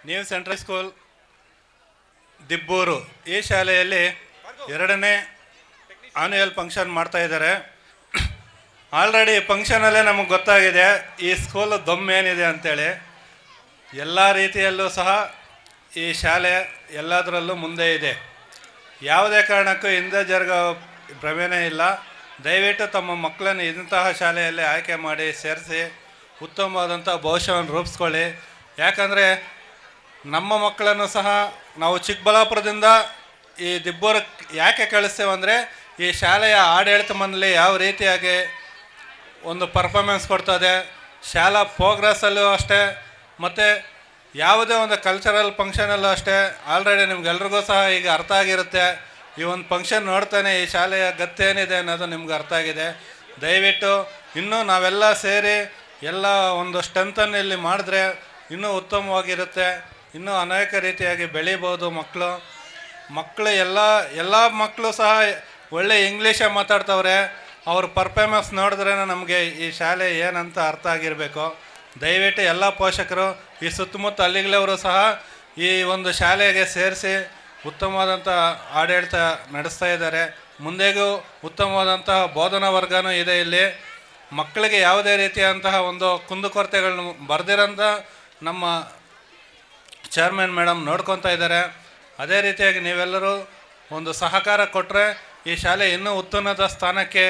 New central school Dibbur ಈ ಶಾಲೆಯಲ್ಲಿ 2ನೇ ಆನ್ಯುವಲ್ ಫಂಕ್ಷನ್ ಮಾಡ್ತಾ ಇದ್ದಾರೆ. ಆಲ್ರೆಡಿ ಫಂಕ್ಷನಲ್ಲೇ ನಮಗೆ ಗೊತ್ತಾಗಿದೆ ಈ ಸ್ಕೂಲ್ ದೊಮ್ಮೇನಿದೆ ಅಂಥೇಳಿ. ಎಲ್ಲ ರೀತಿಯಲ್ಲೂ ಸಹ ಈ ಶಾಲೆ ಎಲ್ಲದರಲ್ಲೂ ಮುಂದೆ ಇದೆ. ಯಾವುದೇ ಕಾರಣಕ್ಕೂ ಹಿಂದೆ ಜರುಗೋ ಭ್ರಮೆನೇ ಇಲ್ಲ. ದಯವಿಟ್ಟು ತಮ್ಮ ಮಕ್ಕಳನ್ನು ಇಂತಹ ಶಾಲೆಯಲ್ಲಿ ಆಯ್ಕೆ ಮಾಡಿ ಸೇರಿಸಿ ಉತ್ತಮವಾದಂಥ ಭವಿಷ್ಯವನ್ನು ರೂಪಿಸ್ಕೊಳ್ಳಿ. ಯಾಕಂದರೆ ನಮ್ಮ ಮಕ್ಕಳನ್ನು ಸಹ ನಾವು ಚಿಕ್ಕಬಳ್ಳಾಪುರದಿಂದ ಈ ದಿಬ್ಬೂರಕ್ಕೆ ಯಾಕೆ ಕಳಿಸ್ತೇವೆಂದರೆ ಈ ಶಾಲೆಯ ಆಡಳಿತ ಮಂಡಳಿ ಯಾವ ರೀತಿಯಾಗಿ ಒಂದು ಪರ್ಫಾರ್ಮೆನ್ಸ್ ಕೊಡ್ತದೆ, ಶಾಲಾ ಪ್ರೋಗ್ರೆಸ್ಸಲ್ಲೂ ಅಷ್ಟೇ, ಮತ್ತು ಯಾವುದೇ ಒಂದು ಕಲ್ಚರಲ್ ಫಂಕ್ಷನಲ್ಲೂ ಅಷ್ಟೇ. ಆಲ್ರೆಡಿ ನಿಮ್ಗೆಲ್ರಿಗೂ ಸಹ ಈಗ ಅರ್ಥ ಆಗಿರುತ್ತೆ. ಈ ಒಂದು ಫಂಕ್ಷನ್ ನೋಡ್ತಾನೆ ಈ ಶಾಲೆಯ ಗತ್ತು ಏನಿದೆ ಅನ್ನೋದು ನಿಮ್ಗೆ ಅರ್ಥ ಆಗಿದೆ. ದಯವಿಟ್ಟು ಇನ್ನೂ ನಾವೆಲ್ಲ ಸೇರಿ ಎಲ್ಲ ಒಂದು ಸ್ಟ್ರೆಂತನ್ನು ಇಲ್ಲಿ ಮಾಡಿದ್ರೆ ಇನ್ನೂ ಉತ್ತಮವಾಗಿರುತ್ತೆ. ಇನ್ನೂ ಅನೇಕ ರೀತಿಯಾಗಿ ಬೆಳಿಬೋದು ಮಕ್ಕಳು ಎಲ್ಲ ಮಕ್ಕಳು ಸಹ ಒಳ್ಳೆ ಇಂಗ್ಲೀಷೇ ಮಾತಾಡ್ತವ್ರೆ. ಅವ್ರ ಪರ್ಫಾರ್ಮೆನ್ಸ್ ನೋಡಿದ್ರೇ ನಮಗೆ ಈ ಶಾಲೆ ಏನಂತ ಅರ್ಥ ಆಗಿರಬೇಕು. ದಯವಿಟ್ಟು ಎಲ್ಲ ಪೋಷಕರು ಈ ಸುತ್ತಮುತ್ತ ಹಳ್ಳಿಗಳವರು ಸಹ ಈ ಒಂದು ಶಾಲೆಗೆ ಸೇರಿಸಿ ಉತ್ತಮವಾದಂಥ ಆಡಳಿತ ನಡೆಸ್ತಾ ಇದ್ದಾರೆ. ಮುಂದೆಗೂ ಉತ್ತಮವಾದಂತಹ ಬೋಧನಾ ವರ್ಗನೂ ಇದೆ. ಇಲ್ಲಿ ಮಕ್ಕಳಿಗೆ ಯಾವುದೇ ರೀತಿಯಂತಹ ಒಂದು ಕುಂದುಕೊರತೆಗಳನ್ನು ಬರೆದಿರೋಂಥ ನಮ್ಮ ಚೇರ್ಮನ್ ಮೇಡಮ್ ನೋಡ್ಕೊತಾ ಇದ್ದಾರೆ. ಅದೇ ರೀತಿಯಾಗಿ ನೀವೆಲ್ಲರೂ ಒಂದು ಸಹಕಾರ ಕೊಟ್ಟರೆ ಈ ಶಾಲೆ ಇನ್ನೂ ಉತ್ತುಂಗದ ಸ್ಥಾನಕ್ಕೆ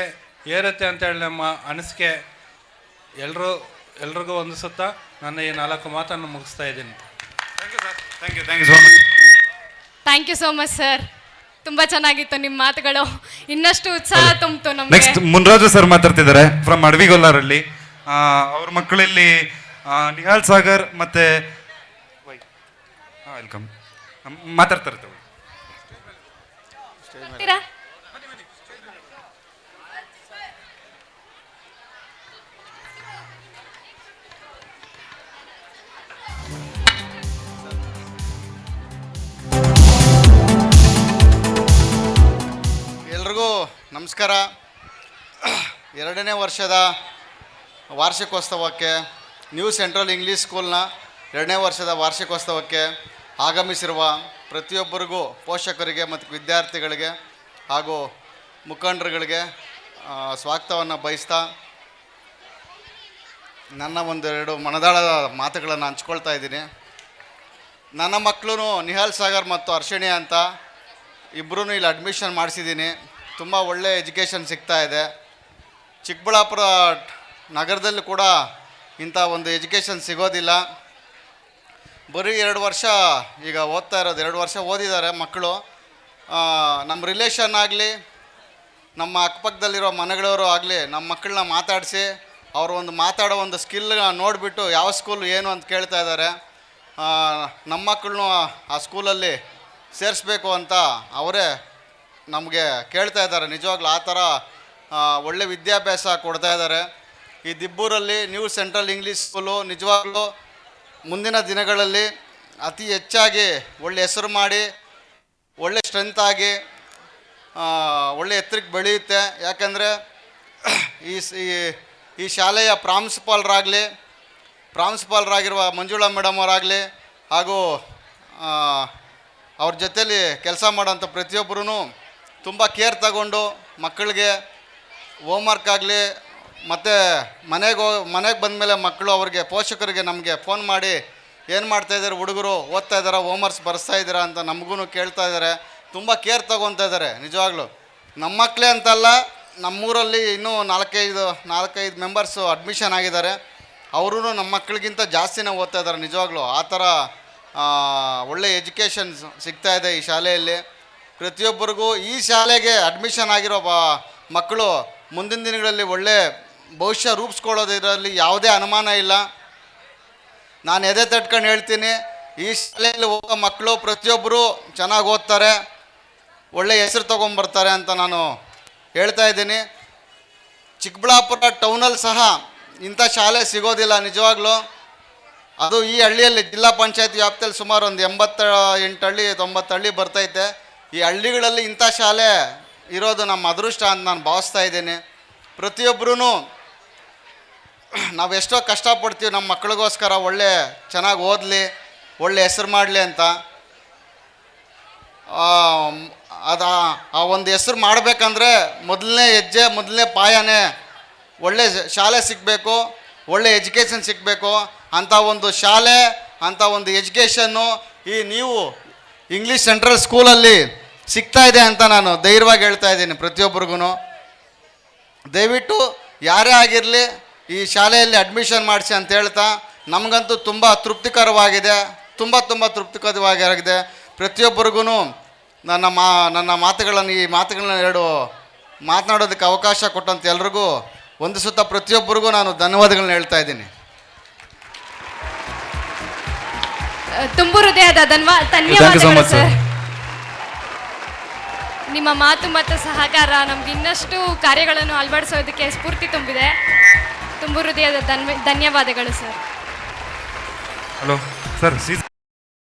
ಏರುತ್ತೆ ಅಂತೇಳಿ ನಮ್ಮ ಅನಿಸಿಕೆ. ಎಲ್ರಿಗೂ ಹೊಂದಿಸುತ್ತಾ ನನ್ನ ಈ 4 ಮಾತನ್ನು ಮುಗಿಸ್ತಾ ಇದ್ದೀನಿ. Thank you so much sir. ತುಂಬ ಚೆನ್ನಾಗಿತ್ತು ನಿಮ್ಮ ಮಾತುಗಳು. ಇನ್ನಷ್ಟು ಉತ್ಸಾಹ ತುಂಬಿತು ನಮಗೆ. ನೆಕ್ಸ್ಟ್ ಮುನ್ರಾಜು ಸರ್ ಮಾತಾಡ್ತಿದ್ದಾರೆ ಫ್ರಮ್ ಅಡವಿಗೊಲ್ಲಾರಲ್ಲಿ. ಅವ್ರ ಮಕ್ಕಳಲ್ಲಿ ನಿಹಾಲ್ ಸಾಗರ್ ಮತ್ತೆ ವೆಲ್ಕಮ್ ಮಾತಾಡ್ತಾರೆ. ಎಲ್ರಿಗೂ ನಮಸ್ಕಾರ. 2ನೇ ವರ್ಷದ ವಾರ್ಷಿಕೋತ್ಸವಕ್ಕೆ ನ್ಯೂ ಸೆಂಟ್ರಲ್ ಇಂಗ್ಲೀಷ್ ಸ್ಕೂಲ್ನ 2ನೇ ವರ್ಷದ ವಾರ್ಷಿಕೋತ್ಸವಕ್ಕೆ ಆಗಮಿಸಿರುವ ಪ್ರತಿಯೊಬ್ಬರಿಗೂ, ಪೋಷಕರಿಗೆ ಮತ್ತು ವಿದ್ಯಾರ್ಥಿಗಳಿಗೆ ಹಾಗೂ ಮುಖಂಡರುಗಳಿಗೆ ಸ್ವಾಗತವನ್ನು ಬಯಸ್ತಾ ನನ್ನ 1-2 ಮನದಾಳದ ಮಾತುಗಳನ್ನು ಹಂಚ್ಕೊಳ್ತಾ ಇದ್ದೀನಿ. ನನ್ನ ಮಕ್ಕಳು ನಿಹಾಲ್ ಸಾಗರ್ ಮತ್ತು ಹರ್ಷಿಣಿ ಅಂತ ಇಬ್ಬರೂ ಇಲ್ಲಿ ಅಡ್ಮಿಷನ್ ಮಾಡಿಸಿದ್ದೀನಿ. ತುಂಬ ಒಳ್ಳೆ ಎಜುಕೇಷನ್ ಸಿಗ್ತಾ ಇದೆ. ಚಿಕ್ಕಬಳ್ಳಾಪುರ ನಗರದಲ್ಲಿ ಕೂಡ ಇಂಥ ಒಂದು ಎಜುಕೇಷನ್ ಸಿಗೋದಿಲ್ಲ. ಬರೀ 2 ವರ್ಷ ಈಗ ಓದ್ತಾ ಇರೋದು, 2 ವರ್ಷ ಓದಿದ್ದಾರೆ ಮಕ್ಕಳು. ನಮ್ಮ ರಿಲೇಷನ್ ಆಗಲಿ, ನಮ್ಮ ಅಕ್ಕಪಕ್ಕದಲ್ಲಿರೋ ಮನೆಗಳವರು ಆಗಲಿ ನಮ್ಮ ಮಕ್ಕಳನ್ನ ಮಾತಾಡಿಸಿ ಅವರು ಒಂದು ಮಾತಾಡೋ ಒಂದು ಸ್ಕಿಲ್ನ ನೋಡಿಬಿಟ್ಟು ಯಾವ ಸ್ಕೂಲ್ ಏನು ಅಂತ ಕೇಳ್ತಾ ಇದ್ದಾರೆ. ನಮ್ಮ ಮಕ್ಕಳನ್ನು ಆ ಸ್ಕೂಲಲ್ಲಿ ಸೇರಿಸ್ಬೇಕು ಅಂತ ಅವರೇ ನಮಗೆ ಕೇಳ್ತಾ ಇದ್ದಾರೆ. ನಿಜವಾಗ್ಲೂ ಆ ಥರ ಒಳ್ಳೆ ವಿದ್ಯಾಭ್ಯಾಸ ಕೊಡ್ತಾ ಇದ್ದಾರೆ. ಈ ದಿಬ್ಬೂರಲ್ಲಿ ನ್ಯೂ ಸೆಂಟ್ರಲ್ ಇಂಗ್ಲೀಷ್ ಸ್ಕೂಲು ನಿಜವಾಗ್ಲೂ ಮುಂದಿನ ದಿನಗಳಲ್ಲಿ ಅತಿ ಹೆಚ್ಚಾಗಿ ಒಳ್ಳೆ ಹೆಸರು ಮಾಡಿ ಒಳ್ಳೆ ಸ್ಟ್ರೆಂತ್ ಆಗಿ ಒಳ್ಳೆ ಎತ್ತರಕ್ಕೆ ಬೆಳೆಯುತ್ತೆ. ಯಾಕಂದರೆ ಈ ಶಾಲೆಯ ಪ್ರಾಂಶುಪಾಲರಾಗಿರುವ ಮಂಜುಳಾ ಮೇಡಮ್ ಅವರಾಗಲಿ ಹಾಗೂ ಅವ್ರ ಜೊತೇಲಿ ಕೆಲಸ ಮಾಡೋಂಥ ಪ್ರತಿಯೊಬ್ಬರೂ ತುಂಬ ಕೇರ್ ತಗೊಂಡು ಮಕ್ಕಳಿಗೆ ಹೋಮ್ವರ್ಕ್ ಆಗಲಿ ಮತ್ತು ಮನೆಗೆ ಬಂದಮೇಲೆ ಮಕ್ಕಳು ಅವ್ರಿಗೆ ಪೋಷಕರಿಗೆ ನಮಗೆ ಫೋನ್ ಮಾಡಿ ಏನು ಮಾಡ್ತಾಯಿದ್ದಾರೆ ಹುಡುಗರು, ಓದ್ತಾ ಇದ್ದಾರಾ, ಹೋಮ್ವರ್ಕ್ಸ್ ಬರೆಸ್ತಾ ಇದ್ದೀರಾ ಅಂತ ನಮಗೂ ಕೇಳ್ತಾ ಇದ್ದಾರೆ. ತುಂಬ ಕೇರ್ ತಗೊತಾ ಇದ್ದಾರೆ. ನಿಜವಾಗ್ಲೂ ನಮ್ಮ ಮಕ್ಕಳೇ ಅಂತಲ್ಲ, ನಮ್ಮೂರಲ್ಲಿ ಇನ್ನೂ 4-5 ಮೆಂಬರ್ಸು ಅಡ್ಮಿಷನ್ ಆಗಿದ್ದಾರೆ. ಅವರೂ ನಮ್ಮ ಮಕ್ಕಳಿಗಿಂತ ಜಾಸ್ತಿನೇ ಓದ್ತಾ ಇದ್ದಾರೆ. ನಿಜವಾಗ್ಲೂ ಆ ಥರ ಒಳ್ಳೆ ಎಜುಕೇಷನ್ ಸಿಗ್ತಾಯಿದೆ ಈ ಶಾಲೆಯಲ್ಲಿ. ಪ್ರತಿಯೊಬ್ಬರಿಗೂ ಈ ಶಾಲೆಗೆ ಅಡ್ಮಿಷನ್ ಆಗಿರೋ ಮಕ್ಕಳು ಮುಂದಿನ ದಿನಗಳಲ್ಲಿ ಒಳ್ಳೆ ಭವಿಷ್ಯ ರೂಪಿಸ್ಕೊಳ್ಳೋದಿರಲ್ಲಿ ಯಾವುದೇ ಅನುಮಾನ ಇಲ್ಲ. ನಾನು ಎದೆ ತಟ್ಕೊಂಡು ಹೇಳ್ತೀನಿ, ಈ ಶಾಲೆಯಲ್ಲಿ ಹೋಗೋ ಮಕ್ಕಳು ಪ್ರತಿಯೊಬ್ಬರು ಚೆನ್ನಾಗಿ ಓದ್ತಾರೆ, ಒಳ್ಳೆ ಹೆಸರು ತೊಗೊಂಬರ್ತಾರೆ ಅಂತ ನಾನು ಹೇಳ್ತಾ ಇದ್ದೀನಿ. ಚಿಕ್ಕಬಳ್ಳಾಪುರ ಟೌನಲ್ಲಿ ಸಹ ಇಂಥ ಶಾಲೆ ಸಿಗೋದಿಲ್ಲ ನಿಜವಾಗ್ಲೂ. ಅದು ಈ ಹಳ್ಳಿಯಲ್ಲಿ ಜಿಲ್ಲಾ ಪಂಚಾಯತ್ ವ್ಯಾಪ್ತಿಯಲ್ಲಿ ಸುಮಾರು ಒಂದು 88 ಹಳ್ಳಿ 90 ಹಳ್ಳಿ ಬರ್ತೈತೆ. ಈ ಹಳ್ಳಿಗಳಲ್ಲಿ ಇಂಥ ಶಾಲೆ ಇರೋದು ನಮ್ಮ ಅದೃಷ್ಟ ಅಂತ ನಾನು ಭಾವಿಸ್ತಾ ಇದ್ದೀನಿ. ಪ್ರತಿಯೊಬ್ಬರೂ ನಾವೆಷ್ಟೋ ಕಷ್ಟಪಡ್ತೀವಿ ನಮ್ಮ ಮಕ್ಕಳಿಗೋಸ್ಕರ ಒಳ್ಳೆ ಚೆನ್ನಾಗಿ ಓದಲಿ, ಒಳ್ಳೆ ಹೆಸರು ಮಾಡಲಿ ಅಂತ. ಅದು ಆ ಒಂದು ಹೆಸರು ಮಾಡಬೇಕಂದ್ರೆ ಮೊದಲನೇ ಹೆಜ್ಜೆ, ಮೊದಲನೇ ಪಾಯನೇ ಒಳ್ಳೆ ಶಾಲೆ ಸಿಗಬೇಕು, ಒಳ್ಳೆ ಎಜುಕೇಷನ್ ಸಿಗಬೇಕು. ಅಂಥ ಒಂದು ಶಾಲೆ, ಅಂಥ ಒಂದು ಎಜುಕೇಷನ್ನು ಈ ನೀವು ಇಂಗ್ಲೀಷ್ ಸೆಂಟ್ರಲ್ ಸ್ಕೂಲಲ್ಲಿ ಸಿಗ್ತಾ ಇದೆ ಅಂತ ನಾನು ಧೈರ್ಯವಾಗಿ ಹೇಳ್ತಾ ಇದ್ದೀನಿ ಪ್ರತಿಯೊಬ್ಬರಿಗೂ. ದಯವಿಟ್ಟು ಯಾರೇ ಆಗಿರಲಿ ಈ ಶಾಲೆಯಲ್ಲಿ ಅಡ್ಮಿಷನ್ ಮಾಡಿಸಿ ಅಂತ ಹೇಳ್ತಾ, ನಮಗಂತೂ ತುಂಬ ತೃಪ್ತಿಕರವಾಗಿದೆ, ತುಂಬ ತೃಪ್ತಿಕರವಾಗಿದೆ. ಪ್ರತಿಯೊಬ್ಬರಿಗೂ ನನ್ನ ಮಾತುಗಳನ್ನು ಈ ಮಾತುಗಳನ್ನ ಮಾತನಾಡೋದಕ್ಕೆ ಅವಕಾಶ ಕೊಟ್ಟಂತ ಎಲ್ರಿಗೂ ಒಂದು ಸುತ್ತ ಪ್ರತಿಯೊಬ್ಬರಿಗೂ ನಾನು ಧನ್ಯವಾದಗಳನ್ನ ಹೇಳ್ತಾ ಇದ್ದೀನಿ. ತುಂಬು ಹೃದಯದ ಧನ್ಯವಾದಗಳು ಸರ್. ನಿಮ್ಮ ಮಾತು ಮತ್ತು ಸಹಕಾರ ನಮ್ಗೆ ಇನ್ನಷ್ಟು ಕಾರ್ಯಗಳನ್ನು ಅಳವಡಿಸೋದಕ್ಕೆ ಸ್ಫೂರ್ತಿ ತುಂಬಿದೆ. ತುಂಬು ಹೃದಯದ ಧನ್ಯವಾದಗಳು ಸರ್. Hello sir,